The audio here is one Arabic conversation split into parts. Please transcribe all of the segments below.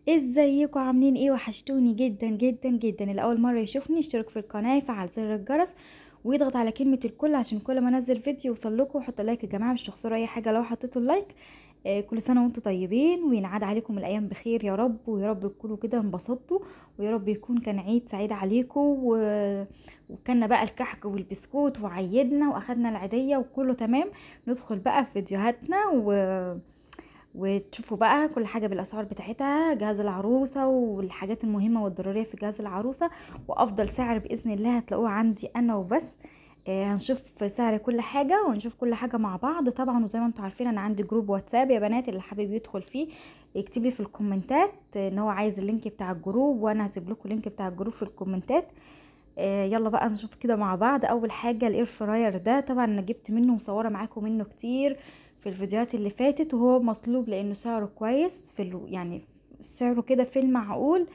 ازيكم عاملين ايه؟ وحشتوني جدا جدا جدا. اللي اول مره يشوفني اشترك في القناه، يفعل زر الجرس ويضغط على كلمه الكل عشان كل ما انزل فيديو يوصل لكم. وحطوا لايك يا جماعه، مش تخسروا اي حاجه لو حطيتوا اللايك. كل سنه وانتم طيبين، وينعاد عليكم الايام بخير يا رب، ويا رب تكونوا كده انبسطتوا، ويا رب يكون كان عيد سعيد عليكم وكلنا بقى الكحك والبسكوت وعيدنا واخدنا العيديه وكله تمام. ندخل بقى في فيديوهاتنا وتشوفوا بقى كل حاجة بالأسعار بتاعتها، جهاز العروسة والحاجات المهمة والضرورية في جهاز العروسة، وأفضل سعر بإذن الله هتلاقوه عندي أنا وبس. هنشوف سعر كل حاجة وهنشوف كل حاجة مع بعض طبعا. وزي ما انتم عارفين أنا عندي جروب واتساب يا بنات، اللي حابب يدخل فيه يكتب لي في الكومنتات ان هو عايز اللينك بتاع الجروب، وانا هسيب لكم اللينك بتاع الجروب في الكومنتات. يلا بقى نشوف كده مع بعض. اول حاجه الاير فراير ده، طبعا انا جبت منه ومصوره معاكم منه كتير في الفيديوهات اللي فاتت، وهو مطلوب لانه سعره كويس يعني سعره كده في المعقول.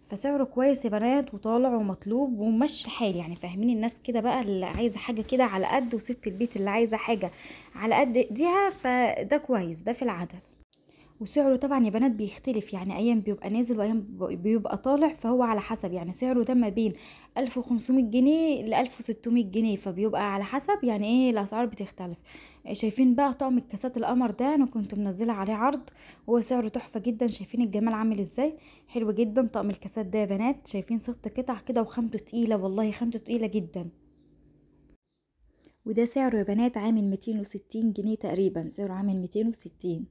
فسعره كويس يا بنات، وطالع ومطلوب ومشي الحال، يعني فاهمين الناس كده بقى، اللي عايزه حاجه كده على قد، وست البيت اللي عايزه حاجه على قد ايديها، فده كويس، ده في العدد. وسعره طبعا يا بنات بيختلف، يعني ايام بيبقى نازل وايام بيبقى طالع، فهو على حسب، يعني سعره ده ما بين 1500 جنيه ل 1600 جنيه، فبيبقى على حسب يعني ايه الاسعار بتختلف. شايفين بقى طقم الكاسات القمر ده؟ انا كنت منزله عليه عرض، هو سعره تحفه جدا. شايفين الجمال عامل ازاي؟ حلو جدا طقم الكاسات ده يا بنات. شايفين 6 قطع كده وخامته تقيله، والله خامته تقيله جدا. وده سعره يا بنات عامل 260 جنيه تقريبا، سعره عامل 260.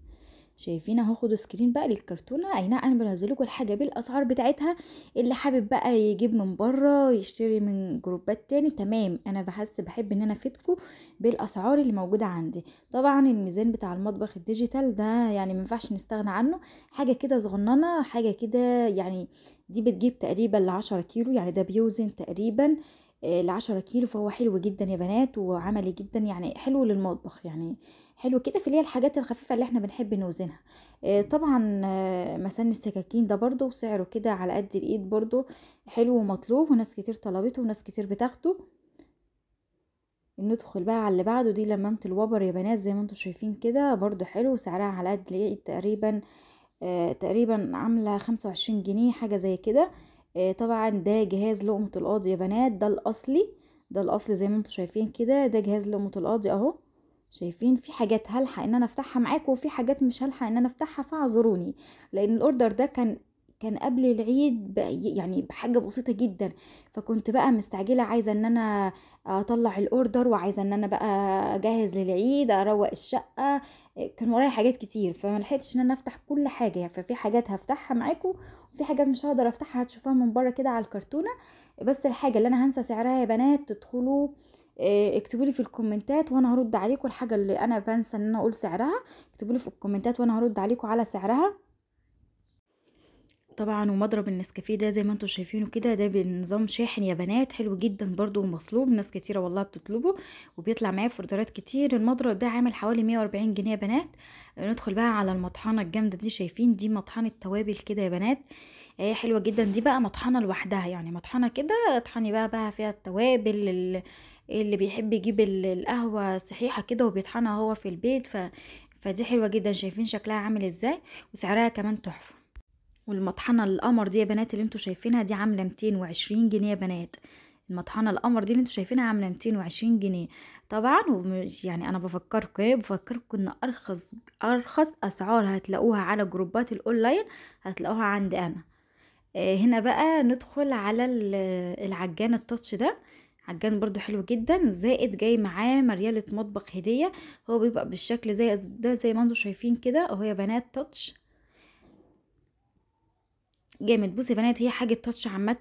شايفين اهو، خدوا سكرين بقى للكرتونه. اي نعم انا بنزلكوا الحاجه بالاسعار بتاعتها، اللي حابب بقى يجيب من بره يشتري من جروبات تاني تمام. انا بحب ان انا افيدكم بالاسعار اللي موجوده عندي. طبعا الميزان بتاع المطبخ الديجيتال ده يعني مينفعش نستغنى عنه، حاجه كده صغننه، حاجه كده يعني. دي بتجيب تقريبا ل10 كيلو، يعني ده بيوزن تقريبا ل10 كيلو. فهو حلو جدا يا بنات وعملي جدا، يعني حلو للمطبخ، يعني حلو كده في اللي هي الحاجات الخفيفة اللي احنا بنحب نوزنها. طبعا مسن السكاكين ده برضو سعره كده على قد الايد، برضو حلو ومطلوب، وناس كتير طلبته وناس كتير بتاخده. ندخل بقى على اللي بعده، دي لمامة الوبر يا بنات، زي ما انتم شايفين كده برضو حلو، سعرها على قد الايد تقريبا. تقريبا عاملة 25 جنيه حاجة زي كده. طبعا ده جهاز لقمة القاضي يا بنات، ده الأصلي، ده الأصلي زي ما انتم شايفين كده، ده جهاز لقمة القاضي اهو. شايفين في حاجات هلحق ان انا افتحها معاكم، وفي حاجات مش هلحق ان انا افتحها، فاعذروني. لان الاوردر ده كان قبل العيد يعني بحاجة بسيطة جدا، فكنت بقى مستعجلة، عايزة ان انا اطلع الاوردر، وعايزة ان انا بقى اجهز للعيد، اروق الشقة. كان ورايا حاجات كتير، فما لحقتش ان انا افتح كل حاجه يعني. ففي حاجات هفتحها معاكم، وفي حاجات مش هقدر افتحها، هتشوفوها من بره كده على الكرتونه. بس الحاجه اللي انا هنسى سعرها يا بنات، تدخلوا اكتبوا لي في الكومنتات وانا هرد عليكم. الحاجه اللي انا بنسى ان انا اقول سعرها، اكتبوا لي في الكومنتات وانا هرد عليكم على سعرها. طبعا ومضرب النسكافيه ده زي ما انتم شايفينه كده، ده بنظام شاحن يا بنات، حلو جدا برضو ومطلوب، ناس كتيرة والله بتطلبه، وبيطلع معاه في اوردرات كتير. المضرب ده عامل حوالي 140 جنيه يا بنات. ندخل بقى على المطحنة الجامدة دي، شايفين دي مطحنة توابل كده يا بنات. حلوة جدا دي بقى، مطحنة لوحدها، يعني مطحنة كده اطحني بقى فيها التوابل. اللي بيحب يجيب القهوة صحيحة كده وبيطحنها هو في البيت، فدي حلوة جدا. شايفين شكلها عامل ازاي؟ وسعرها كمان تحفة. والمطحنة القمر دي يا بنات اللي انتوا شايفينها دي عاملة 220 جنيه يا بنات. المطحنة القمر دي اللي انتوا شايفينها عاملة 220 جنيه. طبعا ومش يعني انا بفكركم ان ارخص اسعار هتلاقوها على جروبات الاونلاين هتلاقوها عندي انا. هنا بقى ندخل على العجان التاتش ده. عجان برضو حلو جدا، زائد جاي معاه مريالة مطبخ هدية. هو بيبقى بالشكل زي ده، زي ما انتوا شايفين كده اهو يا بنات، تاتش جامد. بصي يا بنات، هي حاجه تاتش عامه،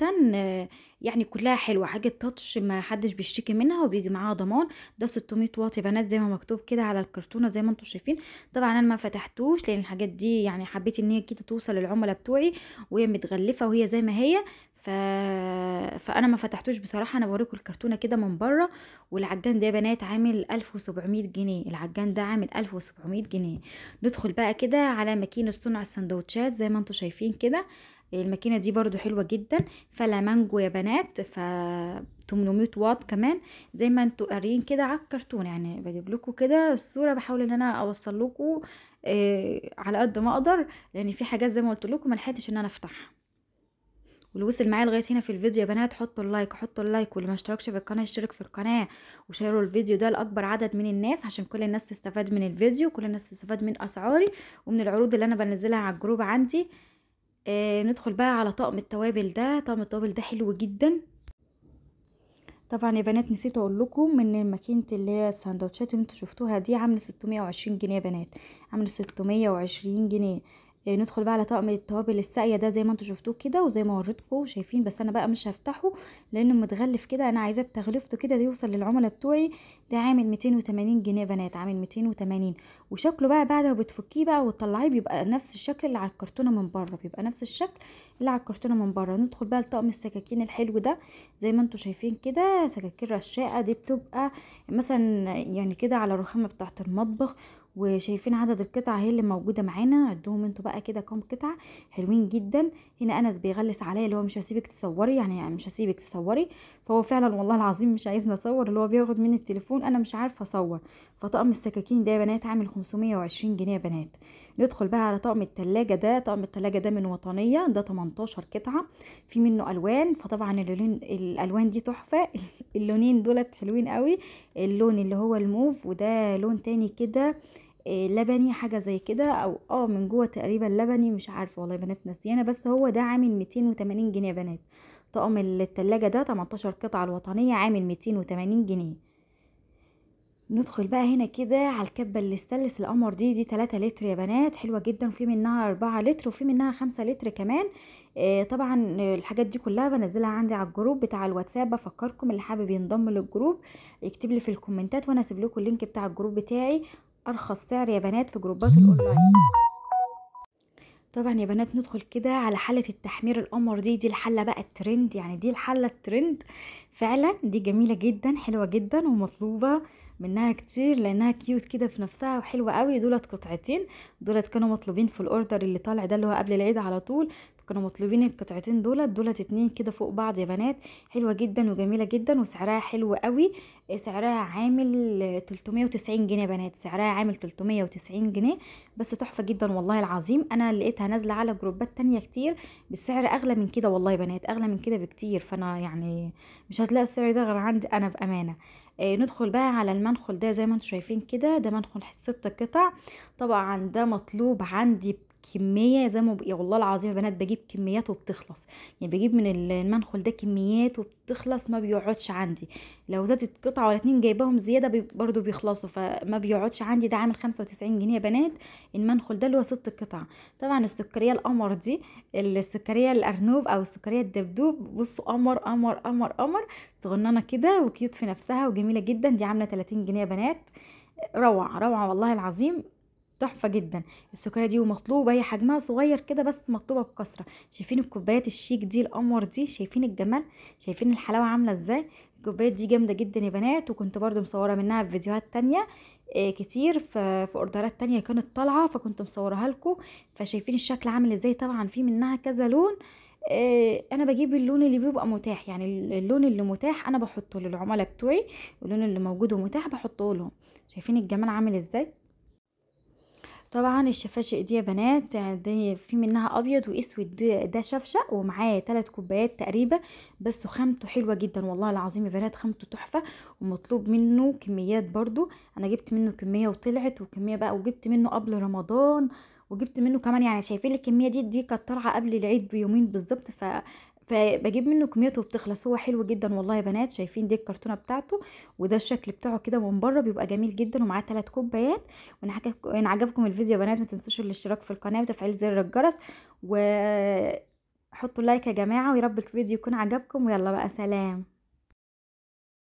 يعني كلها حلوه، حاجه تاتش ما حدش بيشتكي منها، وبيجي معاها ضمان. ده 600 واط يا بنات، زي ما مكتوب كده على الكرتونه زي ما انتم شايفين. طبعا انا ما فتحتوش لان الحاجات دي يعني حبيت ان هي كده توصل للعملاء بتوعي وهي متغلفه وهي زي ما هي. ف... فانا ما فتحتوش بصراحه، انا بوريكم الكرتونه كده من بره. والعجان ده يا بنات عامل 1700 جنيه، العجان ده عامل 1700 جنيه. ندخل بقى كده على ماكينه صنع السندوتشات زي ما انتم شايفين كده. الماكينه دي برضو حلوه جدا، فلامانجو يا بنات، 800 واط كمان، زي ما انتوا قاريين كده على الكرتون. يعني بجيب لكم كده الصوره، بحاول ان انا اوصل لكم على قد ما اقدر، لان في حاجات زي ما قلت لكم ما لحقتش ان انا افتحها. واللي وصل معايا لغايه هنا في الفيديو يا بنات حطوا اللايك، حطوا اللايك، واللي ما اشتركش في القناه يشترك في القناه، وشيروا الفيديو ده لاكبر عدد من الناس عشان كل الناس تستفاد من الفيديو، كل الناس تستفاد من اسعاري ومن العروض اللي انا بنزلها على الجروب عندي. ندخل بقى على طقم التوابل ده. طقم التوابل ده حلو جدا. طبعا يا بنات نسيت اقول لكم ان الماكينه اللي هي السندوتشات اللي انتوا شفتوها دي عامله 620 جنيه يا بنات، عامله 620 جنيه. ندخل بقى على طقم التوابل الساقيه ده زي ما انتوا شفتوه كده وزي ما وريتكم شايفين، بس انا بقى مش هفتحه لانه متغلف كده، انا عايزاه بتغليفته كده ده يوصل للعملاء بتوعي. ده عامل 280 جنيه يا بنات، عامل 280. وشكله بقى بعد ما بتفكيه بقى وتطلعيه بيبقى نفس الشكل اللي على الكرتونه من بره، بيبقى نفس الشكل اللي على الكرتونه من بره. ندخل بقى لطقم السكاكين الحلو ده زي ما انتوا شايفين كده، سكاكين رشاقه دي بتبقى مثلا يعني كده على الرخامه بتاعه المطبخ. وشايفين عدد القطع هي اللي موجوده معانا، عدوهم انتوا بقى كده كام قطعه حلوين جدا. هنا انس بيغلس عليا اللي هو مش هسيبك تصوري، يعني مش هسيبك تصوري، فهو فعلا والله العظيم مش عايزني اصور، اللي هو بياخد مني التليفون انا مش عارفه اصور. فطقم السكاكين ده يا بنات عامل 520 جنيه يا بنات. ندخل بقى على طقم التلاجة ده. طقم التلاجة ده من وطنية، ده 18 قطعة، في منه الوان، فطبعا اللونين الالوان دي تحفة. اللونين دولت حلوين قوي، اللون اللي هو الموف وده لون تاني كده لبني حاجة زي كده، او من جوه تقريبا لبني، مش عارفة والله يا بنات نسيانة، بس هو ده عامل 280 جنيه يا بنات. طقم التلاجة ده 18 قطعة الوطنية عامل 280 جنيه. ندخل بقى هنا كده على الكبة اللي استانلس القمر دي 3 لتر يا بنات، حلوة جدا، في منها 4 لتر وفي منها 5 لتر كمان. طبعا الحاجات دي كلها بنزلها عندي على الجروب بتاع الواتساب. بفكركم اللي حابب ينضم للجروب يكتب لي في الكومنتات وانا اسيب لكم اللينك بتاع الجروب بتاعي. ارخص سعر يا بنات في جروبات الاونلاين. طبعا يا بنات ندخل كده على حلة التحمير القمر دي الحلة بقى الترند، يعني دي الحلة الترند فعلا. دي جميلة جدا، حلوة جدا، ومطلوبة منها كتير لانها كيوت كده في نفسها وحلوة قوي. دولت قطعتين، دولت كانوا مطلوبين في الاوردر اللي طالع ده اللي هو قبل العيد على طول، كانوا مطلوبين القطعتين دولت 2 كده فوق بعض يا بنات. حلوة جدا وجميلة جدا وسعرها حلو قوي. سعرها عامل 390 جنيه يا بنات، سعرها عامل 390 جنيه، بس تحفة جدا والله العظيم. انا لقيتها نازلة على جروبات تانية كتير بالسعر اغلى من كده، والله يا بنات اغلى من كده بكتير، فانا يعني مش هتلاقي السعر ده غير عندي انا بامانه. ندخل بقى على المنخل ده زي ما انتم شايفين كده، ده منخل 6 قطع. طبعا ده مطلوب عندي كمية زي ما يا والله العظيم يا بنات بجيب كميات وبتخلص، يعني بجيب من المنخل ده كميات وبتخلص، ما بيقعدش عندي. لو زادت قطعة ولا 2 جايباهم زيادة برضو بيخلصوا، فما بيقعدش عندي. ده عامل 95 جنيه يا بنات المنخل ده اللي هو 6 قطع. طبعا السكرية القمر دي، السكرية الأرنوب أو السكرية الدبدوب، بصوا قمر قمر قمر قمر، صغننة كده وكيوت في نفسها وجميلة جدا. دي عاملة 30 جنيه يا بنات، روعة روعة والله العظيم، تحفة جدا. السكرية دي ومطلوبة، هي حجمها صغير كده بس مطلوبة بكثرة. شايفين الكوبايات الشيك دي القمر دي، شايفين الجمال، شايفين الحلاوة عاملة ازاي. الكوبايات دي جامدة جدا يا بنات، وكنت برضو مصورة منها في فيديوهات تانية كتير في اوردرات تانية كانت طالعة، فكنت مصورها لكم. فشايفين الشكل عامل ازاي. طبعا في منها كذا لون، انا بجيب اللون اللي بيبقى متاح، يعني اللون اللي متاح انا بحطه للعملاء بتوعي، اللون اللي موجود ومتاح بحطه لهم. شايفين الجمال عامل ازاي. طبعا الشفاشق دي يا بنات دي في منها ابيض واسود، ده شفشق ومعاه 3 كوبايات تقريبا، بس خامته حلوه جدا والله العظيم يا بنات، خامته تحفه. ومطلوب منه كميات برضو، انا جبت منه كميه وطلعت وكميه بقى، وجبت منه قبل رمضان وجبت منه كمان، يعني شايفين الكميه دي كانت طالعه قبل العيد بيومين بالظبط، فبجيب منه كميته وبتخلص. هو حلو جدا والله يا بنات. شايفين دي الكرتونه بتاعته، وده الشكل بتاعه كده من بره بيبقى جميل جدا، ومعاه 3 كوبايات. وان عجبكم الفيديو يا بنات ما تنسوش الاشتراك في القناه وتفعيل زر الجرس، وحطوا لايك يا جماعه، ويا رب الفيديو يكون عجبكم، ويلا بقى سلام.